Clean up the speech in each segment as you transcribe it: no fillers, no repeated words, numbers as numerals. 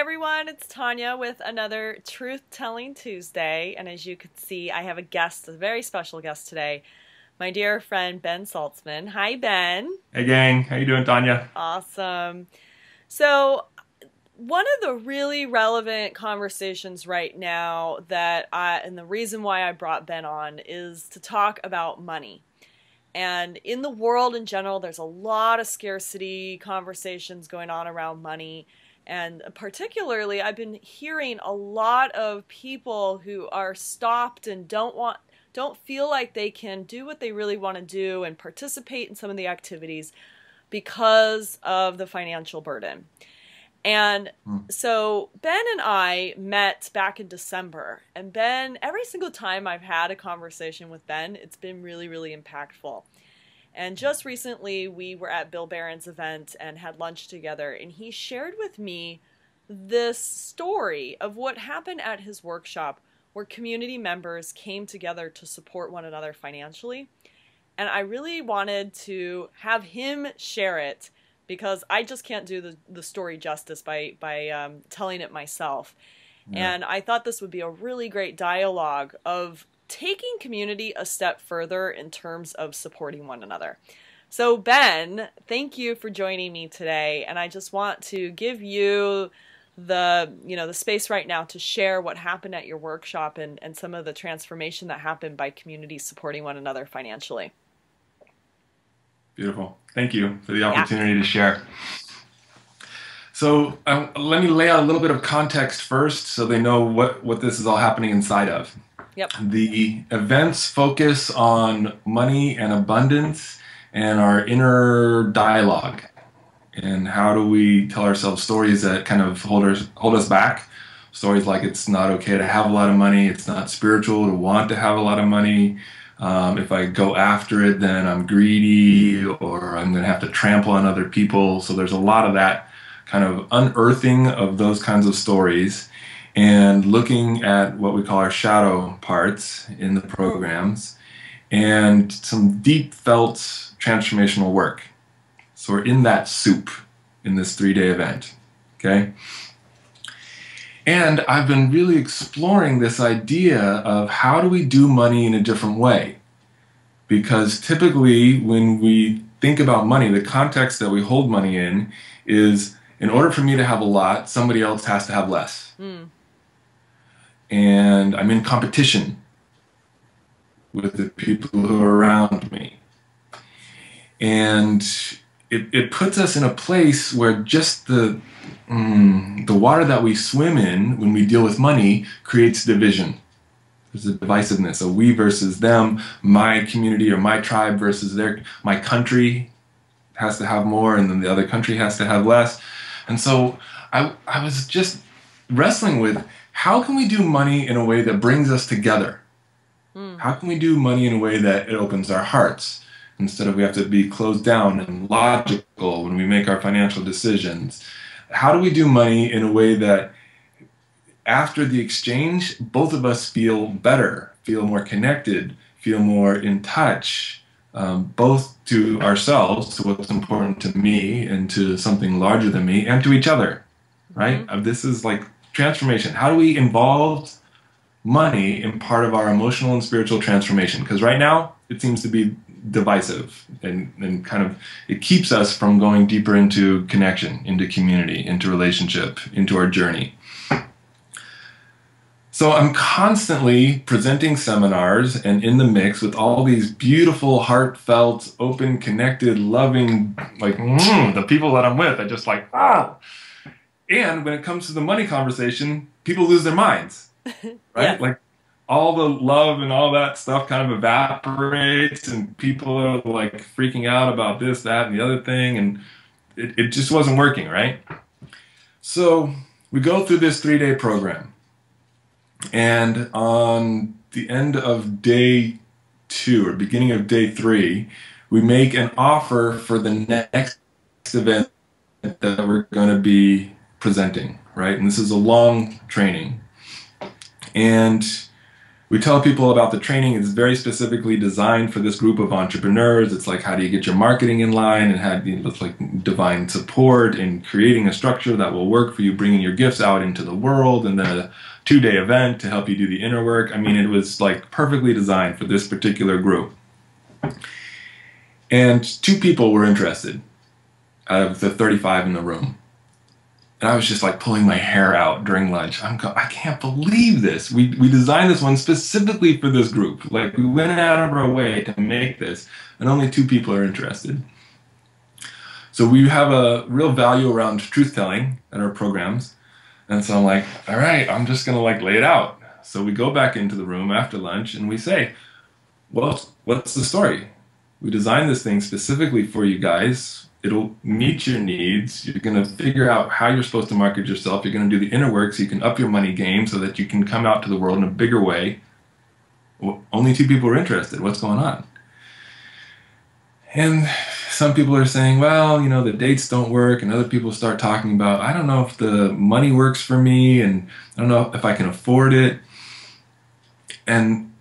everyone, it's Tanya with another Truth Telling Tuesday, and as you can see, I have a guest, a very special guest today, my dear friend Ben Saltzman. Hi, Ben. Hey gang, how you doing, Tanya? Awesome. So, one of the really relevant conversations right now and the reason why I brought Ben on is to talk about money. And in the world in general, there's a lot of scarcity conversations going on around money. And particularly, I've been hearing a lot of people who are stopped and don't feel like they can do what they really want to do and participate in some of the activities because of the financial burden. And so Ben and I met back in December, and Ben, every single time I've had a conversation with Ben, it's been really, really impactful. And just recently, we were at Bill Barron's event and had lunch together, and he shared with me this story of what happened at his workshop where community members came together to support one another financially. And I really wanted to have him share it because I just can't do the story justice by telling it myself. Yeah. And I thought this would be a really great dialogue of taking community a step further in terms of supporting one another. So Ben, thank you for joining me today, and I just want to give you the space right now to share what happened at your workshop and some of the transformation that happened by communities supporting one another financially. Beautiful. Thank you for the opportunity to share. So let me lay out a little bit of context first so they know what this is all happening inside of. Yep. The events focus on money and abundance and our inner dialogue. And how do we tell ourselves stories that kind of hold us back? Stories like it's not okay to have a lot of money, it's not spiritual to want to have a lot of money. If I go after it, then I'm greedy, or I'm going to have to trample on other people. So there's a lot of that kind of unearthing of those kinds of stories and looking at what we call our shadow parts in the programs and some deep felt transformational work. So we're in that soup in this 3-day event, okay? And I've been really exploring this idea of how do we do money in a different way? Because typically when we think about money, the context that we hold money in is in order for me to have a lot, somebody else has to have less. And I'm in competition with the people who are around me. And it puts us in a place where just the water that we swim in when we deal with money creates division. There's a divisiveness, a we versus them, my community or my tribe versus my country has to have more and then the other country has to have less. And so I was just wrestling with how can we do money in a way that brings us together? How can we do money in a way that it opens our hearts? Instead of we have to be closed down and logical when we make our financial decisions. How do we do money in a way that after the exchange, both of us feel better, feel more connected, feel more in touch, both to ourselves, to what's important to me and to something larger than me, and to each other, right? This is like transformation. How do we involve money in part of our emotional and spiritual transformation? Because right now, it seems to be divisive and kind of it keeps us from going deeper into connection, into community, into relationship, into our journey. So I'm constantly presenting seminars and in the mix with all these beautiful, heartfelt, open, connected, loving, like the people that I'm with, I just like, ah. And when it comes to the money conversation, people lose their minds, right? Like all the love and all that stuff kind of evaporates and people are like freaking out about this, that, and the other thing. And it just wasn't working, right? So we go through this 3-day program. And on the end of day 2 or beginning of day 3, we make an offer for the next event that we're going to be presenting, right? And this is a long training. And We tell people about the training. It's very specifically designed for this group of entrepreneurs. It's like, how do you get your marketing in line, and how do you, it's like divine support and creating a structure that will work for you, bringing your gifts out into the world, and then a 2-day event to help you do the inner work. I mean, it was like perfectly designed for this particular group. And 2 people were interested out of the 35 in the room. And I was just like pulling my hair out during lunch. I can't believe this. We designed this one specifically for this group. Like, we went out of our way to make this, and only 2 people are interested. So we have a real value around truth-telling at our programs. And so I'm like, all right, I'm just going to like lay it out. So we go back into the room after lunch and we say, well, what's the story? We designed this thing specifically for you guys. It'll meet your needs. You're going to figure out how you're supposed to market yourself. You're going to do the inner work so you can up your money game so that you can come out to the world in a bigger way. Well, only 2 people are interested. What's going on? And some people are saying, well, you know, the dates don't work. And other people start talking about, I don't know if the money works for me, and I don't know if I can afford it. And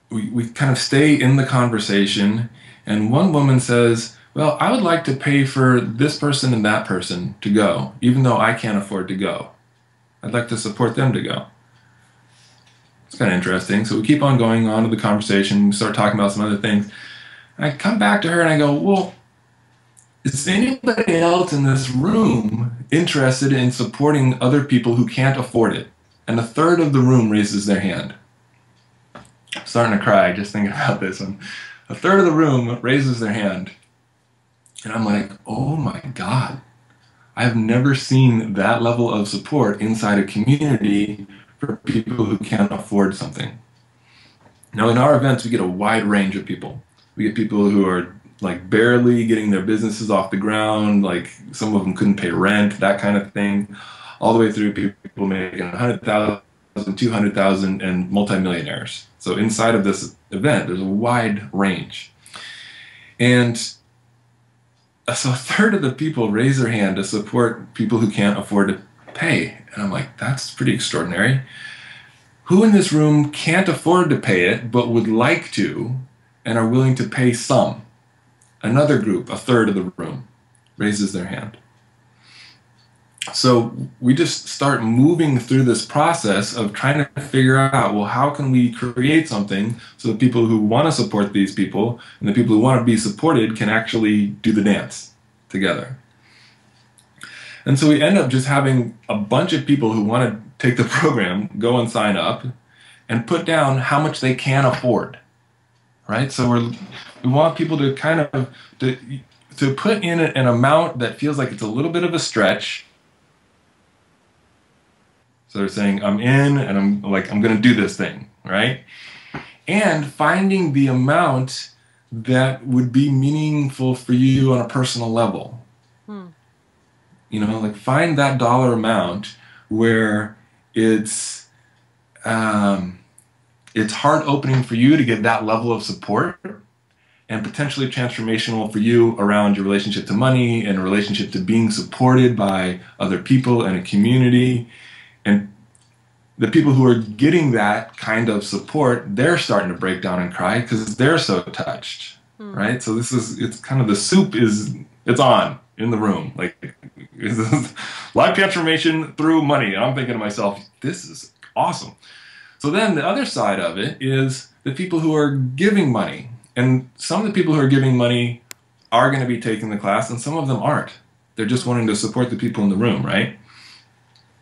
we kind of stay in the conversation. And one woman says, well, I would like to pay for this person and that person to go, even though I can't afford to go. I'd like to support them to go. It's kind of interesting. So we keep on going on to the conversation. We start talking about some other things. I come back to her and I go, well, is anybody else in this room interested in supporting other people who can't afford it? And 1/3 of the room raises their hand. I'm starting to cry just thinking about this one. 1/3 of the room raises their hand. And I'm like, oh my God, I've never seen that level of support inside a community for people who can't afford something. Now, in our events, we get a wide range of people. We get people who are like barely getting their businesses off the ground, like some of them couldn't pay rent, that kind of thing, all the way through people making 100,000, 200,000, and multimillionaires. So inside of this event, there's a wide range. And so 1/3 of the people raise their hand to support people who can't afford to pay. And I'm like, that's pretty extraordinary. Who in this room can't afford to pay it, but would like to, and are willing to pay some? Another group, 1/3 of the room, raises their hand. So we just start moving through this process of trying to figure out, well, how can we create something so the people who want to support these people and the people who want to be supported can actually do the dance together. And so we end up just having a bunch of people who want to take the program, go and sign up, and put down how much they can afford, right? So we want people to kind of, to put in an amount that feels like it's a little bit of a stretch. So they're saying, I'm in, and I'm going to do this thing, right? And finding the amount that would be meaningful for you on a personal level. You know, like find that dollar amount where it's heart-opening for you to get that level of support, and potentially transformational for you around your relationship to money and a relationship to being supported by other people and a community. And the people who are getting that kind of support, they're starting to break down and cry because they're so touched, right? So it's kind of the soup it's on in the room. Like, life transformation through money. And I'm thinking to myself, this is awesome. So then the other side of it is the people who are giving money. And some of the people who are giving money are going to be taking the class, and some of them aren't. They're just wanting to support the people in the room, right?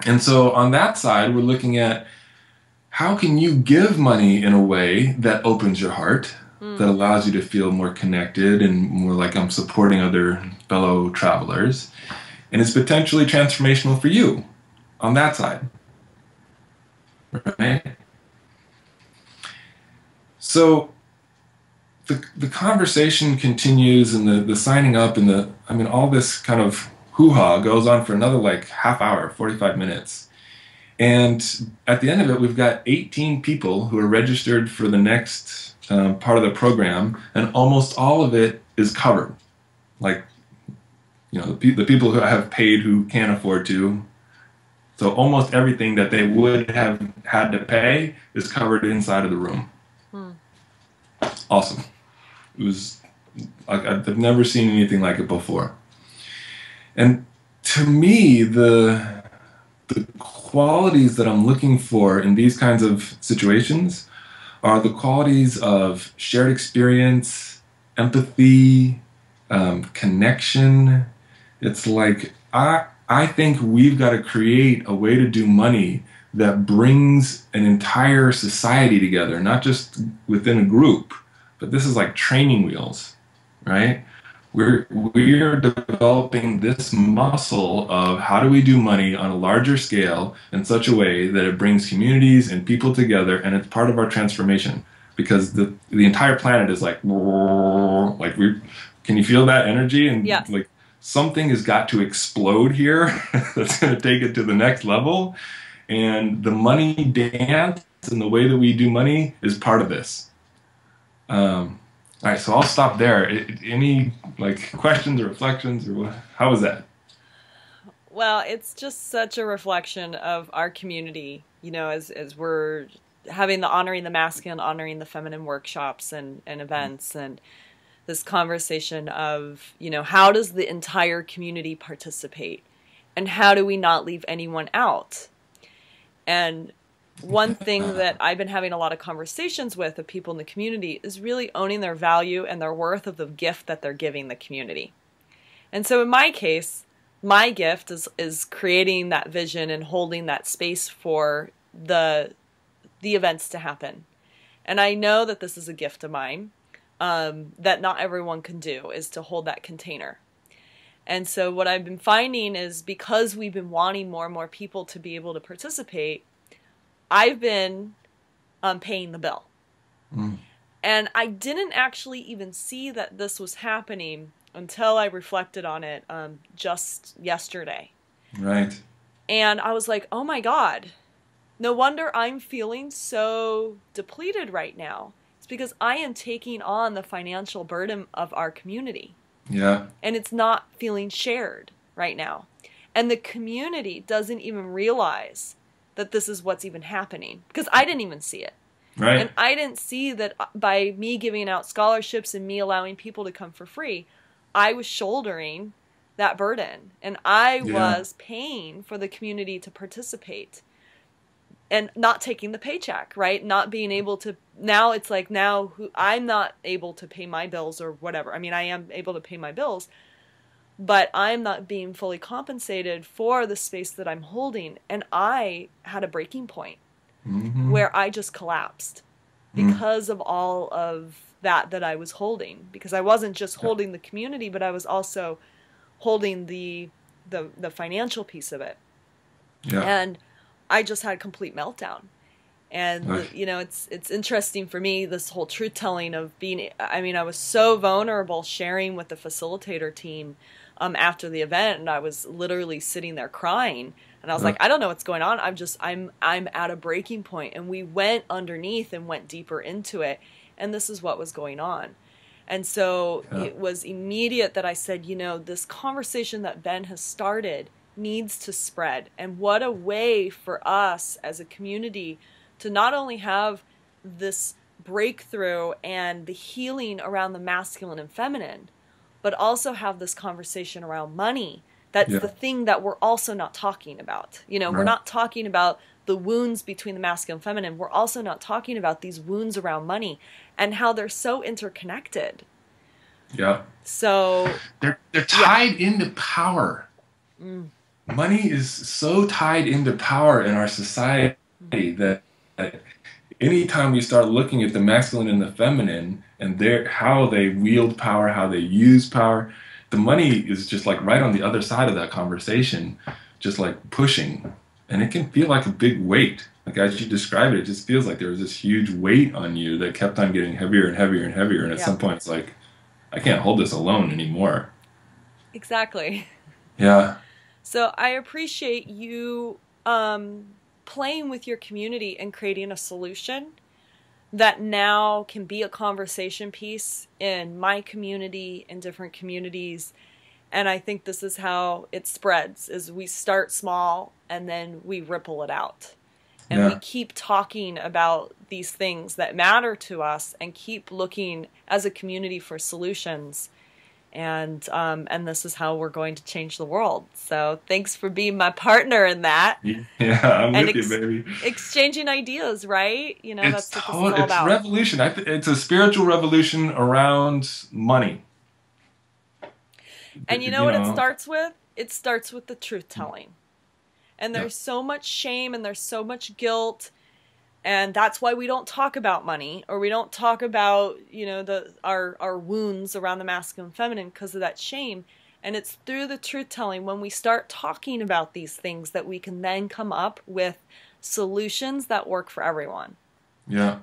And so on that side, we're looking at how can you give money in a way that opens your heart, that allows you to feel more connected and more like I'm supporting other fellow travelers, and it's potentially transformational for you on that side, right? So the conversation continues, and the signing up, and all this kind of hoo-ha goes on for another like half hour, 45 minutes. And at the end of it, we've got 18 people who are registered for the next part of the program, and almost all of it is covered. Like, you know, the people who have paid who can't afford to, it's So almost everything that they would have had to pay is covered inside of the room. Awesome. It was like I've never seen anything like it before. And to me, the qualities that I'm looking for in these kinds of situations are the qualities of shared experience, empathy, connection. It's like I think we've got to create a way to do money that brings an entire society together, not just within a group, but this is like training wheels, right? We're developing this muscle of how do we do money on a larger scale in such a way that it brings communities and people together, and it's part of our transformation, because the entire planet is like we can you feel that energy? And Yes. like something has got to explode here that's going to take it to the next level, and the money dance and the way that we do money is part of this. All right, so I'll stop there. Any like questions or reflections, or what? How was that? Well, it's just such a reflection of our community, as we're having the honoring the masculine, honoring the feminine workshops and events, and this conversation of, how does the entire community participate, and how do we not leave anyone out? And one thing that I've been having a lot of conversations with of people in the community is really owning their value and their worth of the gift that they're giving the community. And so in my case, my gift is creating that vision and holding that space for the events to happen. And I know that this is a gift of mine, that not everyone can do, is to hold that container. And so what I've been finding is, because we've been wanting more and more people to be able to participate, I've been paying the bill. And I didn't actually even see that this was happening until I reflected on it just yesterday. Right. And I was like, oh my God, no wonder I'm feeling so depleted right now. It's because I am taking on the financial burden of our community. Yeah. And it's not feeling shared right now. And the community doesn't even realize that this is what's even happening, because I didn't even see it. Right. And I didn't see that by me giving out scholarships and me allowing people to come for free, I was shouldering that burden, and I was paying for the community to participate and not taking the paycheck, right? Not being able to, now it's like, I'm not able to pay my bills or whatever. I mean, I am able to pay my bills, but I'm not being fully compensated for the space that I'm holding. And I had a breaking point where I just collapsed because of all of that I was holding. Because I wasn't just holding the community, but I was also holding the financial piece of it. Yeah. And I just had a complete meltdown. And, it's interesting for me, this whole truth telling of I was so vulnerable sharing with the facilitator team after the event, and I was literally sitting there crying, and I was like, I don't know what's going on. I'm at a breaking point. And we went underneath and went deeper into it, and this is what was going on. And so it was immediate that I said, this conversation that Ben has started needs to spread. And what a way for us as a community to not only have this breakthrough and the healing around the masculine and feminine, but also have this conversation around money. That's the thing that we're also not talking about. We're not talking about the wounds between the masculine and feminine. We're also not talking about these wounds around money and how they're so interconnected. Yeah. So they're tied into power. Money is so tied into power in our society that anytime we start looking at the masculine and the feminine and how they wield power, how they use power, the money is just like right on the other side of that conversation, just like pushing. And it can feel like a big weight. Like as you described it, it just feels like there was this huge weight on you that kept on getting heavier and heavier and heavier. And at some point it's like, I can't hold this alone anymore. Exactly. Yeah. So I appreciate you playing with your community and creating a solution that now can be a conversation piece in my community and different communities, And I think this is how it spreads, is we start small and then we ripple it out. And we keep talking about these things that matter to us and keep looking as a community for solutions. And this is how we're going to change the world. So thanks for being my partner in that. Yeah, I'm with you, baby. Exchanging ideas, right? You know, that's what this is all it's about. Revolution. It's a spiritual revolution around money. And you know what it starts with? It starts with the truth telling. And there's so much shame and there's so much guilt. And that's why we don't talk about money, or we don't talk about, you know, our wounds around the masculine and feminine because of that shame. And it's through the truth telling, when we start talking about these things, that we can then come up with solutions that work for everyone. Yeah.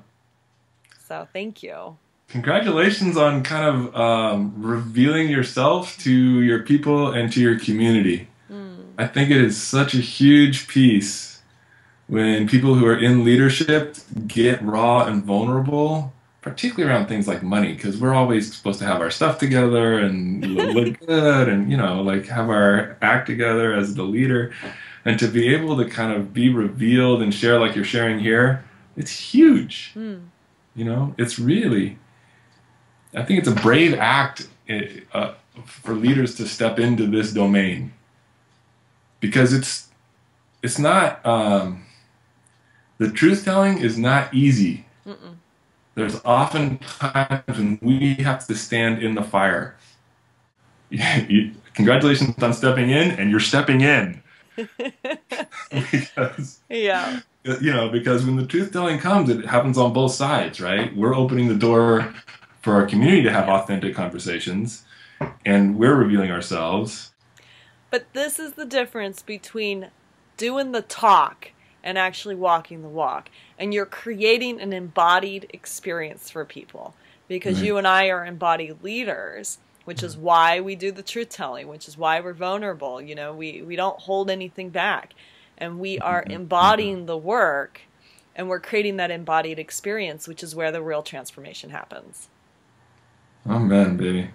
So thank you. Congratulations on kind of revealing yourself to your people and to your community. I think it is such a huge piece when people who are in leadership get raw and vulnerable, particularly around things like money, because we're always supposed to have our stuff together and look good and, you know, like have our act together as the leader. And to be able to kind of be revealed and share like you're sharing here, it's huge. You know, it's really, I think it's a brave act for leaders to step into this domain, because it's not, the truth telling is not easy. There's often times when we have to stand in the fire. Congratulations on stepping in, and you're stepping in. Because, you know, because when the truth telling comes, it happens on both sides, right? We're opening the door for our community to have authentic conversations, and we're revealing ourselves. But this is the difference between doing the talk and actually walking the walk. And you're creating an embodied experience for people, because you and I are embodied leaders, which is why we do the truth telling, which is why we're vulnerable. You know, we don't hold anything back, and we are embodying the work, and we're creating that embodied experience, which is where the real transformation happens. Amen, baby.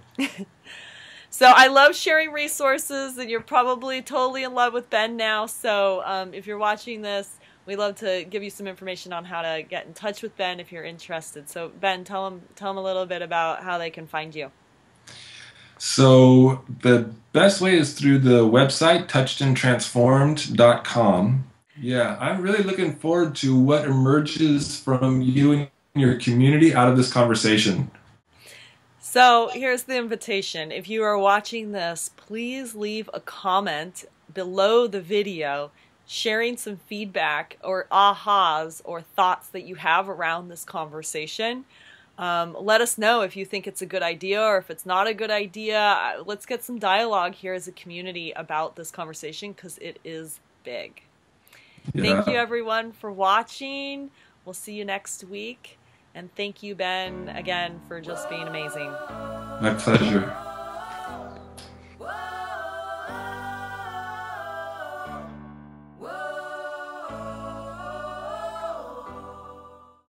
So I love sharing resources, and you're probably totally in love with Ben now. So if you're watching this, we love to give you some information on how to get in touch with Ben if you're interested. So Ben, tell them a little bit about how they can find you. So the best way is through the website, touchedandtransformed.com. Yeah, I'm really looking forward to what emerges from you and your community out of this conversation. So here's the invitation. If you are watching this, please leave a comment below the video sharing some feedback or ahas or thoughts that you have around this conversation. Let us know if you think it's a good idea or if it's not a good idea. Let's get some dialogue here as a community about this conversation, because it is big. Thank you, everyone, for watching. We'll see you next week. And thank you, Ben, again, for just being amazing. My pleasure.